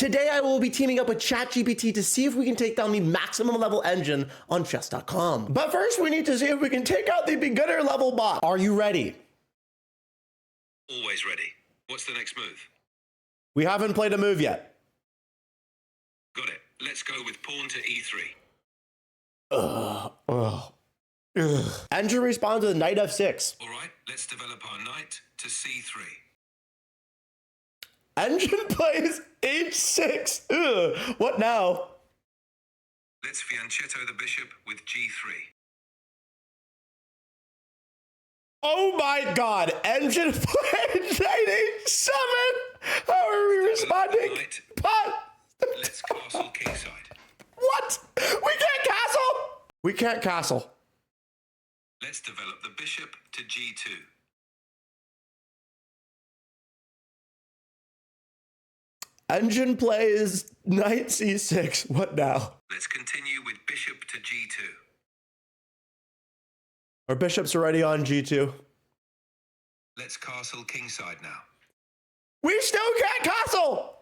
Today I will be teaming up with ChatGPT to see if we can take down the maximum level engine on chess.com. But first we need to see if we can take out the beginner level bot. Are you ready? Always ready. What's the next move? We haven't played a move yet. Got it. Let's go with pawn to e3. Engine responds with knight f6. All right, let's develop our knight to c3. Engine plays h6. What now? Let's fianchetto the bishop with g3. Oh my god, engine plays knight h7. How are we responding? Knight. Pot. Let's castle kingside. What? We can't castle. We can't castle. Let's develop the bishop to g2. Engine plays knight c6. What now? Let's continue with bishop to g2. Our bishop's already on g2. Let's castle kingside now. We still can't castle.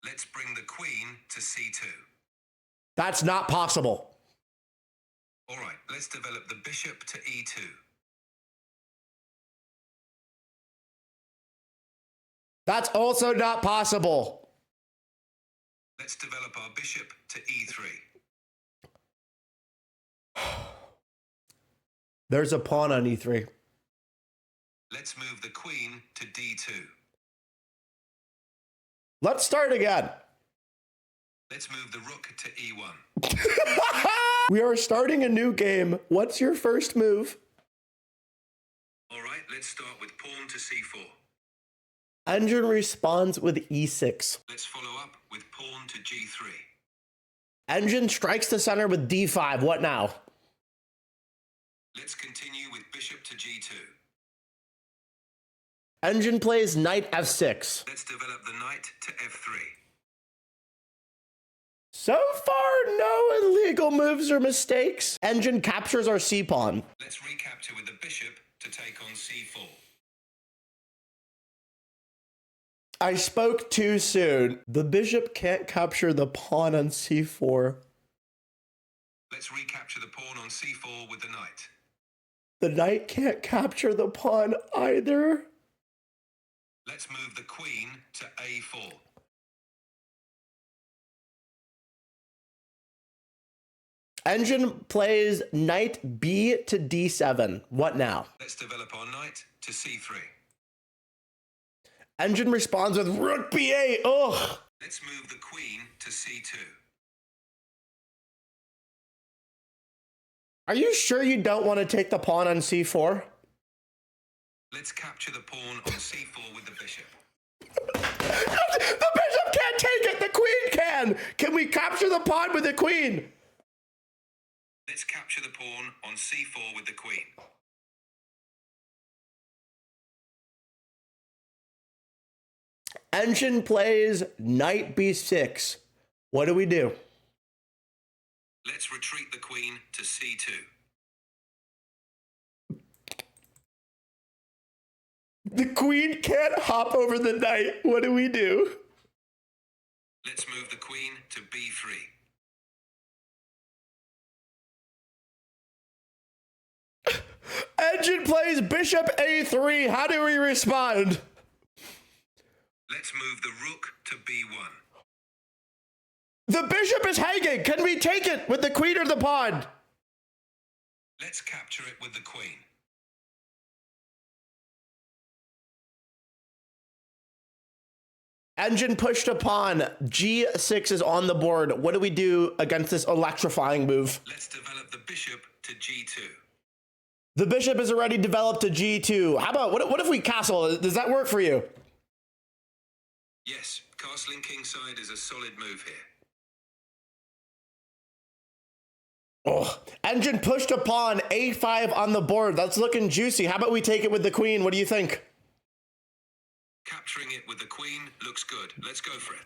Let's bring the queen to c2. That's not possible. All right, let's develop the bishop to e2. That's also not possible. Let's develop our bishop to e3. There's a pawn on e3. Let's move the queen to d2. Let's start again. Let's move the rook to e1. We are starting a new game. What's your first move? All right, let's start with pawn to c4. Engine responds with e6. Let's follow up with pawn to g3. Engine strikes the center with d5. What now? Let's continue with bishop to g2. Engine plays knight f6. Let's develop the knight to f3. So far, no illegal moves or mistakes. Engine captures our c-pawn. Let's recapture with the bishop to take on c4. I spoke too soon. The bishop can't capture the pawn on c4. Let's recapture the pawn on c4 with the knight. The knight can't capture the pawn either. Let's move the queen to a4. Engine plays knight b to d7. What now? Let's develop our knight to c3. Engine responds with rook b8. Ugh. Let's move the queen to c2. Are you sure you don't want to take the pawn on c4? Let's capture the pawn on c4 with the bishop. The bishop can't take it. The queen can. Can we capture the pawn with the queen? Let's capture the pawn on c4 with the queen. Engine plays knight b6. What do we do? Let's retreat the queen to c2. The queen can't hop over the knight. What do we do? Let's move the queen to b3. Engine plays bishop a3. How do we respond? Let's move the rook to b1. The bishop is hanging. Can we take it with the queen or the pawn? Let's capture it with the queen. Engine pushed a pawn. G6 is on the board. What do we do against this electrifying move? Let's develop the bishop to g2. The bishop is already developed to g2. How about, what if we castle? Does that work for you? Yes, castling kingside is a solid move here. Oh, engine pushed a pawn. A5 on the board. That's looking juicy. How about we take it with the queen? What do you think? Capturing it with the queen looks good. Let's go for it.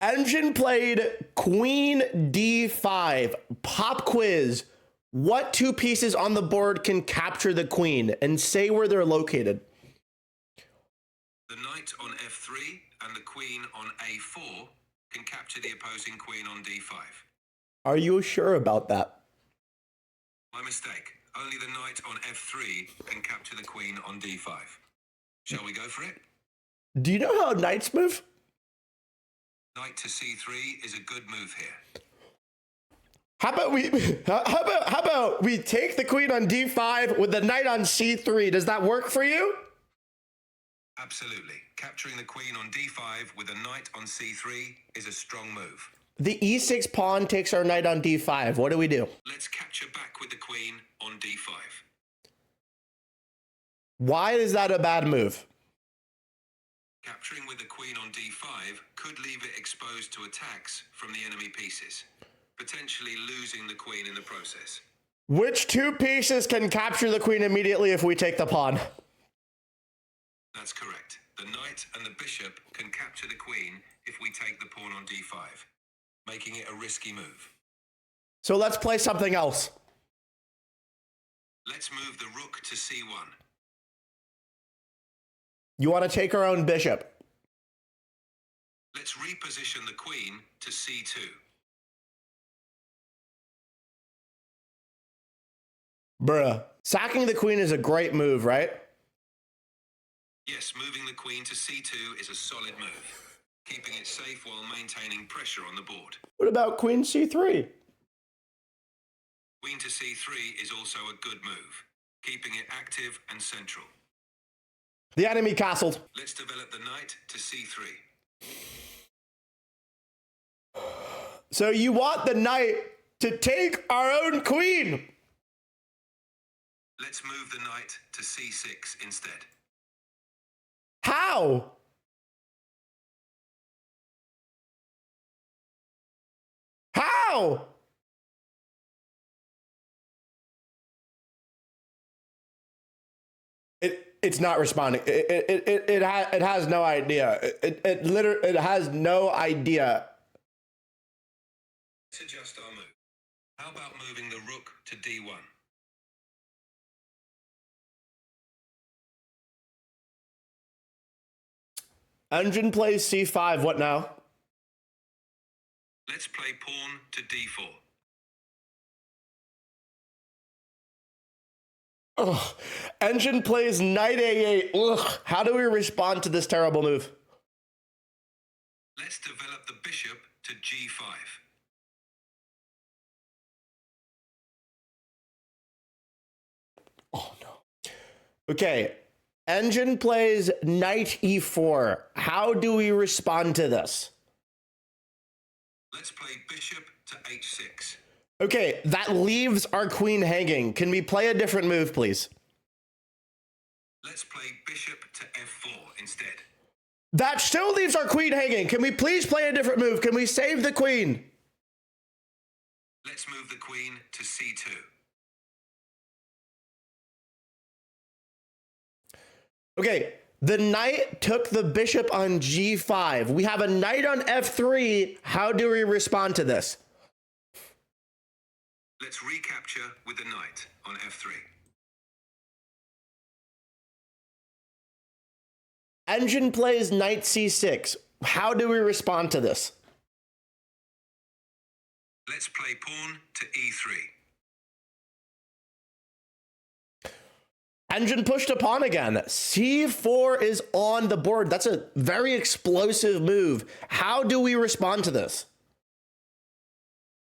Engine played queen d5. Pop quiz. What two pieces on the board can capture the queen, and say where they're located? The knight on f3 and the queen on a4 can capture the opposing queen on d5. Are you sure about that? My mistake. Only the knight on f3 can capture the queen on d5. Shall we go for it? Do you know how knights move? Knight to c3 is a good move here. How about we take the queen on d5 with the knight on c3? Does that work for you? Absolutely. Capturing the queen on d5 with a knight on c3 is a strong move. The e6 pawn takes our knight on d5. What do we do? Let's capture back with the queen on d5. Why is that a bad move? Capturing with the queen on d5 could leave it exposed to attacks from the enemy pieces, potentially losing the queen in the process. Which two pieces can capture the queen immediately if we take the pawn? That's correct. The knight and the bishop can capture the queen if we take the pawn on d5, making it a risky move. So let's play something else. Let's move the rook to c1. You want to take our own bishop. Let's reposition the queen to c2. Bruh. Sacking the queen is a great move, right? Yes, moving the queen to c2 is a solid move, keeping it safe while maintaining pressure on the board. What about queen c3? Queen to c3 is also a good move, keeping it active and central. The enemy castled. Let's develop the knight to c3. So you want the knight to take our own queen? Let's move the knight to c6 instead. How? How? It's not responding. It has no idea. It has no idea. Let's adjust our move. How about moving the rook to d1? Engine plays c5. What now? Let's play pawn to d4. Ugh. Engine plays knight a8. Ugh. How do we respond to this terrible move? Let's develop the bishop to g5. Oh no. Okay. Engine plays knight e4. How do we respond to this? Let's play bishop to h6. Okay, that leaves our queen hanging. Can we play a different move, please? Let's play bishop to f4 instead. That still leaves our queen hanging. Can we please play a different move? Can we save the queen? Let's move the queen to c2. Okay, the knight took the bishop on g5. We have a knight on f3. How do we respond to this? Let's recapture with the knight on f3. Engine plays knight c6. How do we respond to this? Let's play pawn to e3. Engine pushed a pawn again. c4 is on the board. That's a very explosive move. How do we respond to this?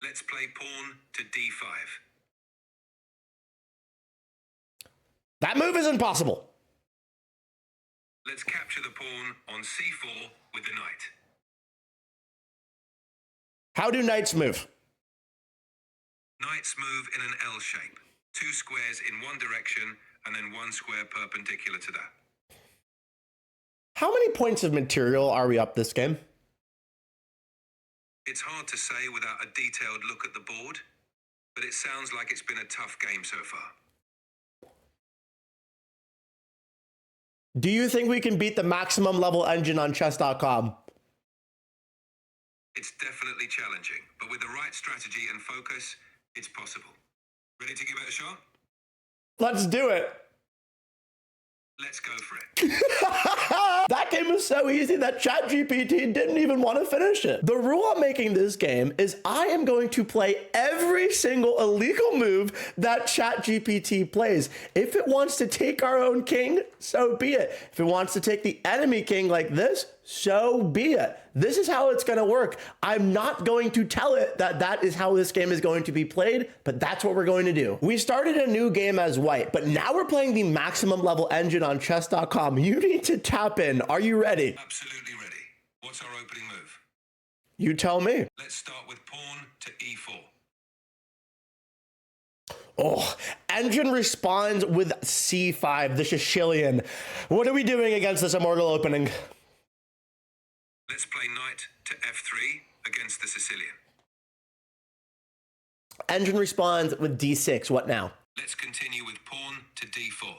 Let's play pawn to d5. That move is impossible. Let's capture the pawn on c4 with the knight. How do knights move? Knights move in an L shape. 2 squares in one direction and then 1 square perpendicular to that. How many points of material are we up this game? It's hard to say without a detailed look at the board, but it sounds like it's been a tough game so far. Do you think we can beat the maximum level engine on chess.com? It's definitely challenging, but with the right strategy and focus, it's possible. Ready to give it a shot? Let's do it. Let's go for it. That game was so easy that ChatGPT didn't even want to finish it. The rule I'm making this game is I am going to play every single illegal move that ChatGPT plays. If it wants to take our own king, so be it. If it wants to take the enemy king like this, so be it. This is how it's going to work. I'm not going to tell it that that is how this game is going to be played, but that's what we're going to do. We started a new game as white, but now we're playing the maximum level engine on chess.com. You need to tap in. Are you ready? Absolutely ready. What's our opening move? You tell me. Let's start with pawn to e4. Oh, engine responds with c5, the Sicilian. What are we doing against this immortal opening? Let's play knight to f3 against the Sicilian. Engine responds with d6. What now? Let's continue with pawn to d4.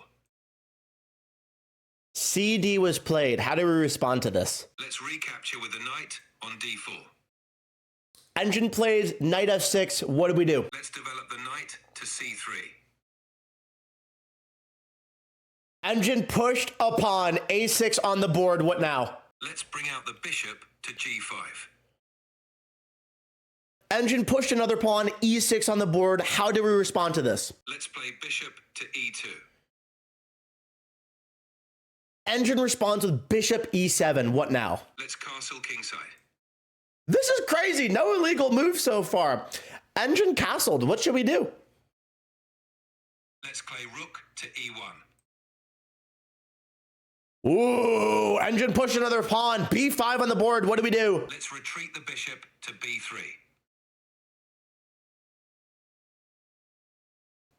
CD was played. How do we respond to this? Let's recapture with the knight on d4. Engine plays knight f6. What do we do? Let's develop the knight to c3. Engine pushed a pawn, a6 on the board. What now? Let's bring out the bishop to g5. Engine pushed another pawn, e6 on the board. How do we respond to this? Let's play bishop to e2. Engine responds with bishop e7. What now? Let's castle kingside. This is crazy. No illegal move so far. Engine castled. What should we do? Let's play rook to e1. Ooh, engine pushed another pawn, b5 on the board. What do we do? Let's retreat the bishop to b3.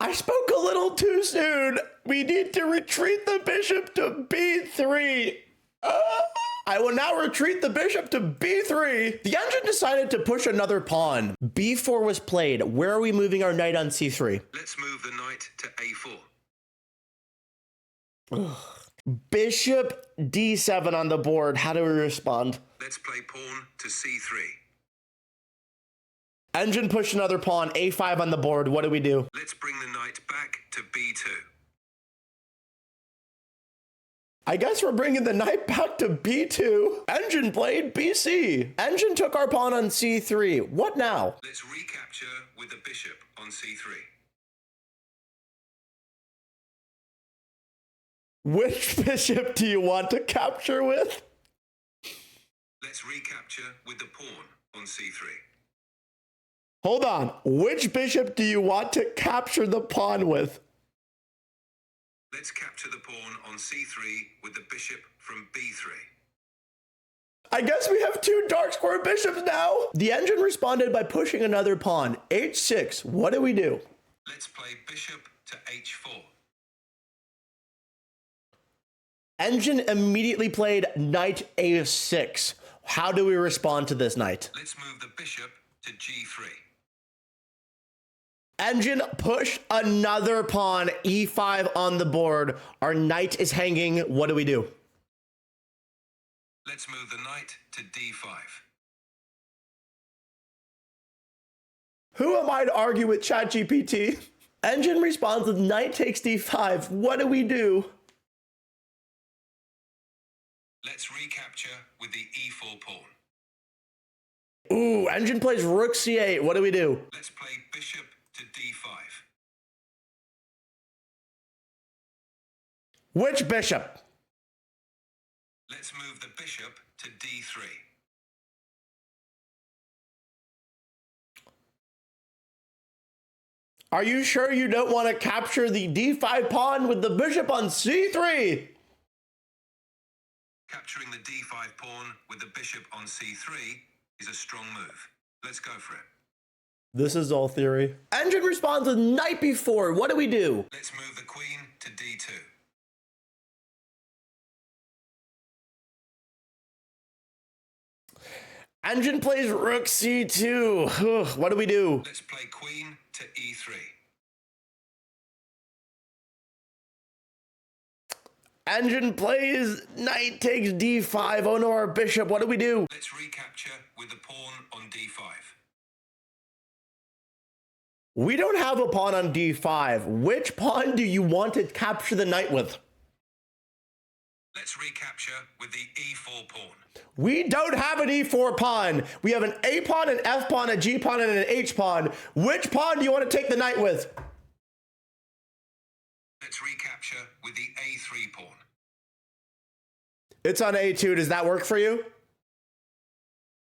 I spoke a little too soon. We need to retreat the bishop to b3. I will now retreat the bishop to b3. The engine decided to push another pawn. b4 was played. Where are we moving our knight on c3? Let's move the knight to a4. Bishop d7 on the board. How do we respond? Let's play pawn to c3. Engine pushed another pawn, a5 on the board. What do we do? Let's bring the knight back to b2. I guess we're bringing the knight back to b2. Engine played bc. Engine took our pawn on c3. What now? Let's recapture with the bishop on c3. Which bishop do you want to capture with? Let's recapture with the pawn on c3. Hold on. Which bishop do you want to capture the pawn with? Let's capture the pawn on c3 with the bishop from b3. I guess we have two dark square bishops now. The engine responded by pushing another pawn, h6. What do we do? Let's play bishop to h4. Engine immediately played knight a6. How do we respond to this knight? Let's move the bishop to g3. Engine pushed another pawn, e5 on the board. Our knight is hanging. What do we do? Let's move the knight to d5. Who am I to argue with ChatGPT? Engine responds with knight takes d5. What do we do? Let's recapture with the e4 pawn. Ooh, engine plays rook c8. What do we do? Let's play bishop to d5. Which bishop? Let's move the bishop to d3. Are you sure you don't want to capture the d5 pawn with the bishop on c3? Capturing the d5 pawn with the bishop on c3 is a strong move. Let's go for it. This is all theory. Engine responds with knight b4. What do we do? Let's move the queen to d2. Engine plays rook c2. What do we do? Let's play queen to e3. Engine plays knight takes d5. Oh no, our bishop. What do we do? Let's recapture with the pawn on d5. We don't have a pawn on d5. Which pawn do you want to capture the knight with? Let's recapture with the e4 pawn. We don't have an e4 pawn. We have an a pawn, an f pawn, a g pawn, and an h pawn. Which pawn do you want to take the knight with? Let's recapture with the a3 pawn. It's on a2. Does that work for you?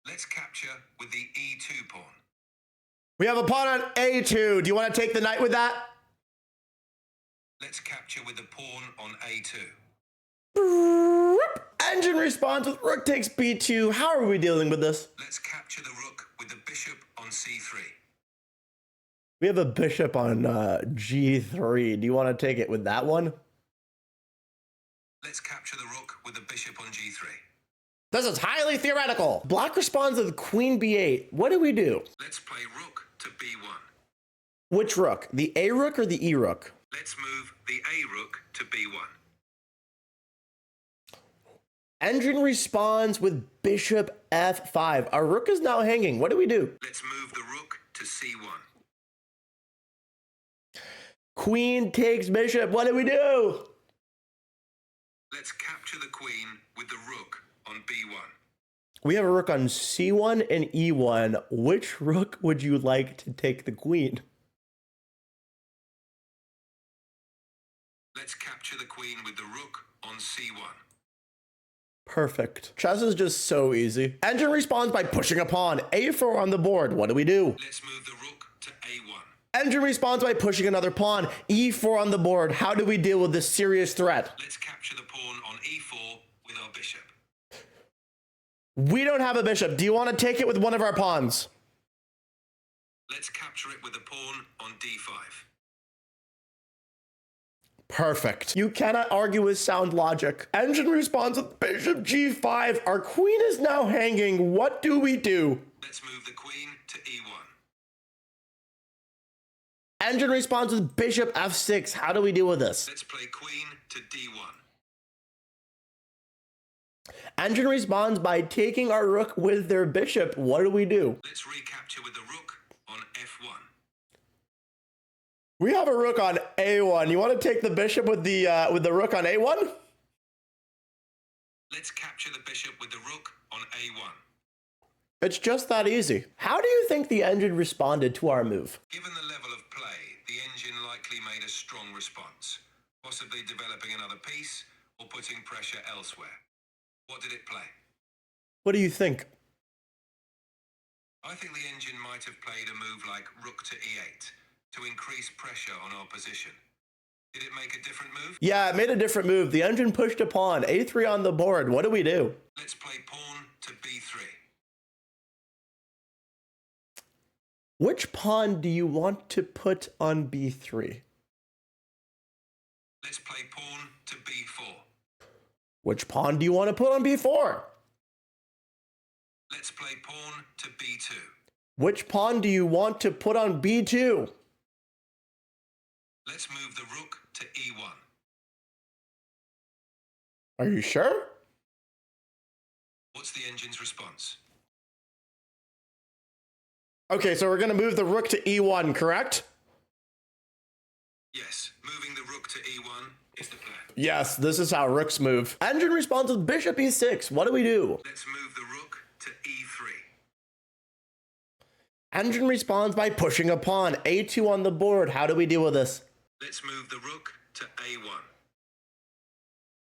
Let's capture with the e2 pawn. We have a pawn on a2. Do you want to take the knight with that? Let's capture with the pawn on a2. Engine responds with rook takes b2. How are we dealing with this? Let's capture the rook with the bishop on c3. We have a bishop on g3. Do you want to take it with that one? Let's capture the rook with the bishop on g3. This is highly theoretical. Black responds with queen b8. What do we do? Let's play rook to b1. Which rook? The a rook or the e rook? Let's move the a rook to b1. Engine responds with bishop f5. Our rook is now hanging. What do we do? Let's move the rook to c1. Queen takes bishop. What do we do? Let's capture the queen with the rook on b1. We have a rook on c1 and e1. Which rook would you like to take the queen? Let's capture the queen with the rook on c1. Perfect. Chess is just so easy. Engine responds by pushing a pawn. a4 on the board. What do we do? Let's move the rook to a1. Engine responds by pushing another pawn. e4 on the board. How do we deal with this serious threat? Let's capture the pawn on e4 with our bishop. We don't have a bishop. Do you want to take it with one of our pawns? Let's capture it with the pawn on d5. Perfect. You cannot argue with sound logic. Engine responds with bishop g5. Our queen is now hanging. What do we do? Let's move the queen to e1. Engine responds with bishop f6. How do we deal with this? Let's play queen to d1. Engine responds by taking our rook with their bishop. What do we do? Let's recapture with the rook on f1. We have a rook on a1. You want to take the bishop with the rook on a1? Let's capture the bishop with the rook on a1. It's just that easy. How do you think the engine responded to our move? Given the level of play, the engine likely made a strong response, possibly developing another piece or putting pressure elsewhere. What did it play? What do you think? I think the engine might have played a move like rook to e8 to increase pressure on our position. Did it make a different move? Yeah, it made a different move. The engine pushed a pawn. a3 on the board. What do we do? Let's play pawn to b3. Which pawn do you want to put on b3? Let's play pawn to b4. Which pawn do you want to put on b4? Let's play pawn to b2. Which pawn do you want to put on b2? Let's move the rook to e1. Are you sure? What's the engine's response? Okay, so we're going to move the rook to e1, correct? Yes, moving the rook to e1 is the plan. Yes, this is how rooks move. Engine responds with bishop e6. What do we do? Let's move the rook to e3. Engine responds by pushing a pawn. a2 on the board. How do we deal with this? Let's move the rook to a1.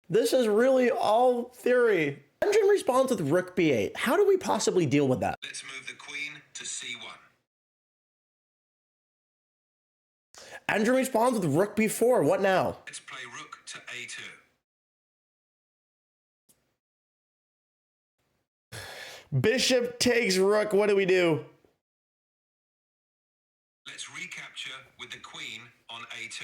This is really all theory. Engine responds with rook b8. How do we possibly deal with that? Let's move the queen to c1. Engine responds with rook b4. What now? Let's play rook to a2. Bishop takes rook. What do we do? Let's recapture with the queen on a2.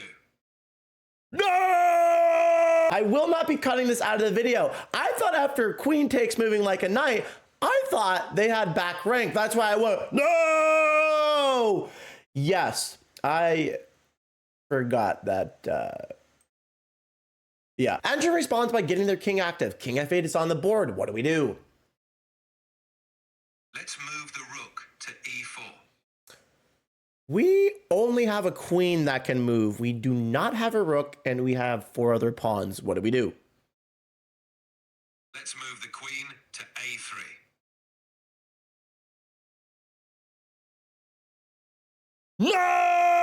No! I will not be cutting this out of the video. I thought after queen takes moving like a knight, I thought they had back rank. That's why I went, no! Yes, I forgot that, yeah. Engine responds by getting their king active. King f8 is on the board. What do we do? Let's move the rook to e4. We only have a queen that can move. We do not have a rook, and we have 4 other pawns. What do we do? Let's move the queen to A3. No!